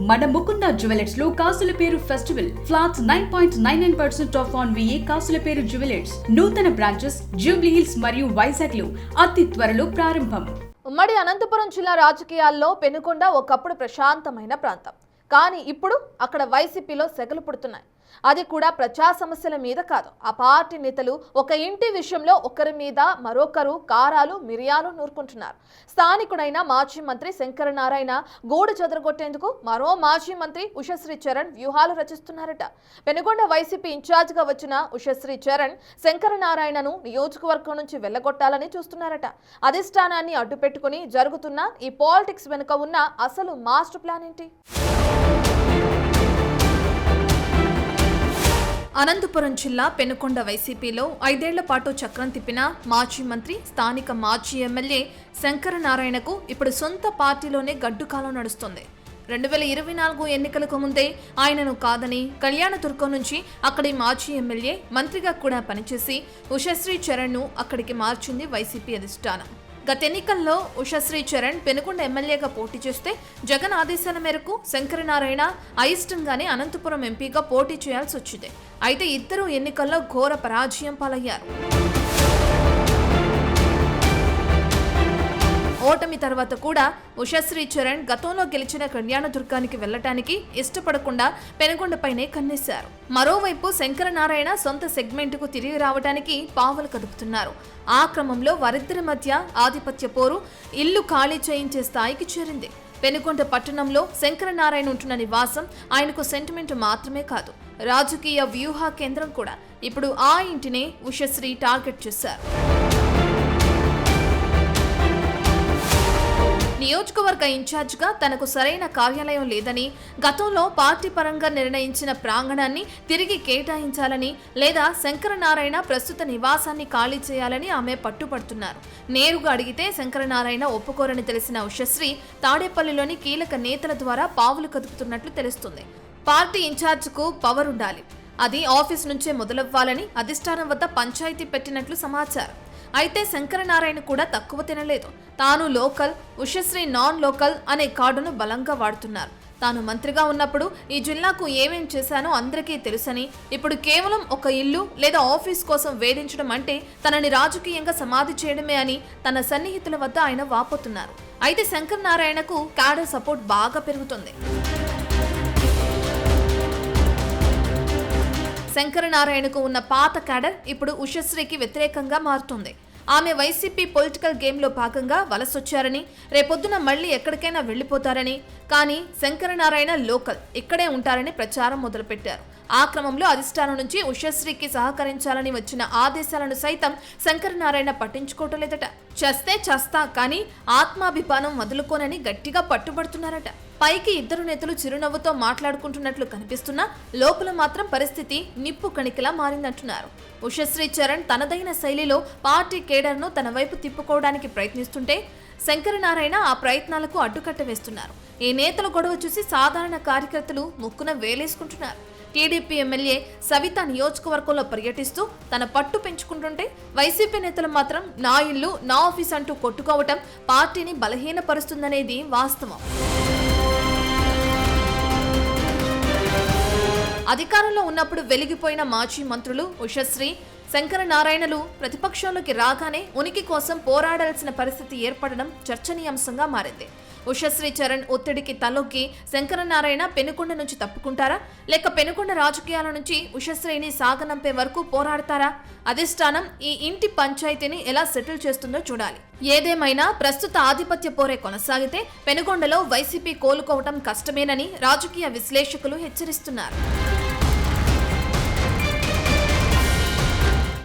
మన ముకుంద జ్యువెలర్స్ లో కాసుల పేరు festival flats 9.99% of on VA కాసుల పేరు జ్యువెలర్స్ నూతన బ్రాంచెస్ జూబ్లీ హిల్స్ మరియు వైజాగ్ లో అతి త్వరలో ప్రారంభం. ఉమ్మడి అనంతపురం జిల్లా రాజకీయాల్లో పెనుకొండ ఒకప్పుడు ప్రశాంతమైన ప్రాంతం. కానీ ఇప్పుడు అక్కడ వైసీపీలో సెగలు పుడుతున్నాయి. అది కూడా ప్రజా సమస్యల మీద కాదు. ఆ పార్టీ నేతలు ఒక ఇంటి విషయంలో ఒకరి మీద మరొకరు కారాలు మిరియాలు నూరుకుంటున్నారు. స్థానికుడైన మాజీ మంత్రి శంకరనారాయణ గూడు చెదరగొట్టేందుకు మరో మాజీ మంత్రి ఉషశ్రీ చరణ్ వ్యూహాలు రచిస్తున్నారట. పెనుగొండ వైసీపీ ఇన్ఛార్జిగా వచ్చిన ఉషశ్రీ చరణ్ శంకరనారాయణను నియోజకవర్గం నుంచి వెళ్లగొట్టాలని చూస్తున్నారట. అధిష్టానాన్ని అడ్డుపెట్టుకుని జరుగుతున్న ఈ పాలిటిక్స్ వెనుక ఉన్న అసలు మాస్టర్ ప్లాన్ ఏంటి? అనంతపురం జిల్లా పెనుకొండ వైసీపీలో 5 ఏళ్ల పాటు చక్రం తిప్పిన మాజీ మంత్రి స్థానిక మాజీ ఎమ్మెల్యే శంకరనారాయణకు ఇప్పుడు సొంత పార్టీలోనే గడ్డుకాలం నడుస్తుంది. 2024 ఎన్నికలకు ముందే ఆయనను కాదని కళ్యాణదుర్గం నుంచి అక్కడి మాజీ ఎమ్మెల్యే మంత్రిగా కూడా పనిచేసి ఉషశ్రీ చరణ్ను అక్కడికి మార్చింది వైసీపీ అధిష్టానం. గత ఎన్నికల్లో ఉషశ్రీ చరణ్ పెనుకొండ ఎమ్మెల్యేగా పోటీ చేస్తే జగన్ ఆదేశాల మేరకు శంకరనారాయణ అయిష్టంగానే అనంతపురం ఎంపీగా పోటీ చేయాల్సి వచ్చింది. అయితే ఇద్దరు ఎన్నికల్లో ఘోర పరాజయం పాలయ్యారు. ఓటమి తర్వాత కూడా ఉషశ్రీ చరణ్ గతంలో గెలిచిన కళ్యాణదుర్గానికి వెళ్లటానికి ఇష్టపడకుండా పెనుకొండపైనే కన్నేశారు. మరోవైపు శంకరనారాయణ సొంత సెగ్మెంట్కు తిరిగి రావడానికి పావులు కదుపుతున్నారు. ఆ క్రమంలో వారిద్దరి మధ్య ఆధిపత్య పోరు ఇల్లు ఖాళీ చేయించే స్థాయికి చేరింది. పెనుకొండ పట్టణంలో శంకరనారాయణ ఉంటున్న నివాసం ఆయనకు సెంటిమెంట్ మాత్రమే కాదు, రాజకీయ వ్యూహ కేంద్రం కూడా. ఇప్పుడు ఆ ఇంటినే ఉషశ్రీ టార్గెట్ చేశారు. నియోజకవర్గ ఇన్ఛార్జిగా తనకు సరైన కార్యాలయం లేదని, గతంలో పార్టీ పరంగా నిర్ణయించిన ప్రాంగణాన్ని తిరిగి కేటాయించాలని లేదా శంకరనారాయణ ప్రస్తుత నివాసాన్ని ఖాళీ చేయాలని ఆమె పట్టుపడుతున్నారు. నేరుగా అడిగితే శంకరనారాయణ ఒప్పుకోరని తెలిసిన ఉషశ్రీ తాడేపల్లిలోని కీలక నేతల ద్వారా పావులు కదుపుతున్నట్లు తెలుస్తుంది. పార్టీ ఇన్ఛార్జికు పవర్ ఉండాలి, అది ఆఫీస్ నుంచే మొదలవ్వాలని అధిష్టానం వద్ద పంచాయతీ పెట్టినట్లు సమాచారం. అయితే శంకరనారాయణ కూడా తక్కువ తినలేదు. తాను లోకల్, ఉషశ్రీ నాన్ లోకల్ అనే కార్డును బలంగా వాడుతున్నారు. తాను మంత్రిగా ఉన్నప్పుడు ఈ జిల్లాకు ఏమేం చేశానో అందరికీ తెలుసని, ఇప్పుడు కేవలం ఒక ఇల్లు లేదా ఆఫీస్ కోసం వేధించడం అంటే తనని రాజకీయంగా సమాధి చేయడమే అని తన సన్నిహితుల వద్ద ఆయన వాపోతున్నారు. అయితే శంకరనారాయణకు క్యాడర్ సపోర్ట్ బాగా పెరుగుతుంది. శంకరనారాయణకు ఉన్న పాత క్యాడర్ ఇప్పుడు ఉషశ్రీకి వ్యతిరేకంగా మారుతుంది. ఆమె వైసీపీ పొలిటికల్ గేమ్లో భాగంగా వలసొచ్చారని, రేపొద్దున మళ్లీ ఎక్కడికైనా వెళ్లిపోతారని, కానీ శంకరనారాయణ లోకల్, ఇక్కడే ఉంటారని ప్రచారం మొదలుపెట్టారు. ఆ క్రమంలో అధిష్టానం నుంచి ఉషశ్రీకి సహకరించాలని వచ్చిన ఆదేశాలను సైతం శంకరనారాయణ పట్టించుకోవటం లేదట. చస్తే చస్తా కానీ ఆత్మాభిమానం వదులుకోనని గట్టిగా పట్టుబడుతున్నారట. పైకి ఇద్దరు నేతలు చిరునవ్వుతో మాట్లాడుకుంటున్నట్లు కనిపిస్తున్నా లోపల మాత్రం పరిస్థితి నిప్పు కణికలా మారిందంటున్నారు. ఉషశ్రీ చరణ్ తనదైన శైలిలో పార్టీ కేడర్ను తన వైపు తిప్పుకోవడానికి ప్రయత్నిస్తుంటే శంకరనారాయణ ఆ ప్రయత్నాలకు అడ్డుకట్ట వేస్తున్నారు. ఈ నేతల గొడవ చూసి సాధారణ కార్యకర్తలు ముక్కున వేలేసుకుంటున్నారు. టీడీపీ ఎమ్మెల్యే సవిత నియోజకవర్గంలో పర్యటిస్తూ తన పట్టు పెంచుకుంటుంటే వైసీపీ నేతలు మాత్రం నా ఇల్లు నా ఆఫీస్ అంటూ కొట్టుకోవటం పార్టీని బలహీనపరుస్తుందనేది వాస్తవం. అధికారంలో ఉన్నప్పుడు వెలిగిపోయిన మాజీ మంత్రులు ఉషశ్రీ, శంకరనారాయణలు ప్రతిపక్షంలోకి రాగానే ఉనికి కోసం పోరాడాల్సిన పరిస్థితి ఏర్పడడం చర్చనీయాంశంగా మారింది. ఉషశ్రీ చరణ్ ఒత్తిడికి తలొగ్గి శంకరనారాయణ పెనుకొండ నుంచి తప్పుకుంటారా, లేక పెనుకొండ రాజకీయాల నుంచి ఉషశ్రీని సాగనంపే వరకు పోరాడతారా? అధిష్టానం ఈ ఇంటి పంచాయతీని ఎలా సెటిల్ చేస్తుందో చూడాలి. ఏదేమైనా ప్రస్తుత ఆధిపత్య పోరే కొనసాగితే పెనుకొండలో వైసీపీ కోలుకోవటం కష్టమేనని రాజకీయ విశ్లేషకులు హెచ్చరిస్తున్నారు.